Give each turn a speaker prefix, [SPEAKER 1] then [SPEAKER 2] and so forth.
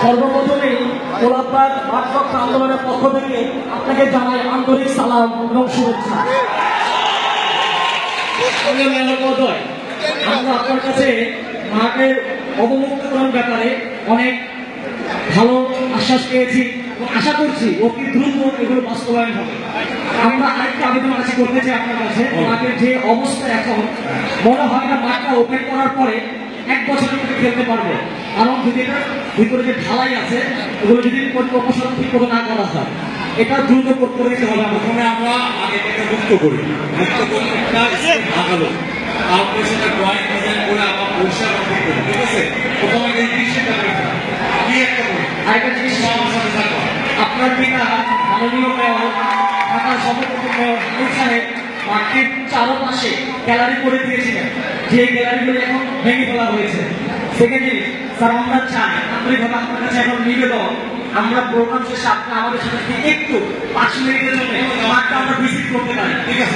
[SPEAKER 1] সর্বপ্রথমেই গোলাপবাগ মাঠ রক্ষা আন্দোলনের পক্ষ থেকে আপনাকে জানাই আন্তরিক সালাম এবং শুভেচ্ছা। আমরা আপনার কাছে মাঠের অবমুক্তকরণ ব্যাপারে অনেক ভালো আশ্বাস পেয়েছি, আশা করছি অতি দ্রুত এগুলো বাস্তবায়ন হবে। আমরা আরেকটা আবেদন আশা করতে চাই আপনার কাছে, মাঠের যে অবস্থা এখন মনে হয় না মাঠটা ওপেন করার পরে 1 বছরের মধ্যে খেলতে পারবো, কারণ যদি এটার ভিতরে যে ঢালাই আছে ওগুলো যদি অপসারণ ঠিক করে না করা হয়, এটা দ্রুত করতে দিতে হবে।
[SPEAKER 2] প্রথমে আমরা আগে থেকে মুক্ত করি, মুক্ত করে একটা আগালো, তারপরে সেটা ড্রয়িং ডিজাইন করে আবার পরিষ্কার করি, ঠিক আছে? প্রথমে এই দৃশ্যটা কি একটা করি,
[SPEAKER 1] আরেকটা জিনিস
[SPEAKER 2] আমার সাথে থাকবো।
[SPEAKER 1] আপনার পিতা মাননীয় মেয়র ঢাকার সভাপতি মেয়র হামিদ সাহেব মাঠটির চারপাশে গ্যালারি করে দিয়েছিলেন, যে গ্যালারিগুলো এখন ভেঙে ফেলা হয়েছে। সেকেন্ড জিনিস স্যার, আমরা চাই আন্তরিকভাবে আপনার কাছে এখন নিবেদন, আমরা প্রোগ্রাম শেষে আপনি আমাদের সাথে একটু 5 মিনিটের জন্য মাঠটা আমরা ভিজিট করতে পারি, ঠিক আছে?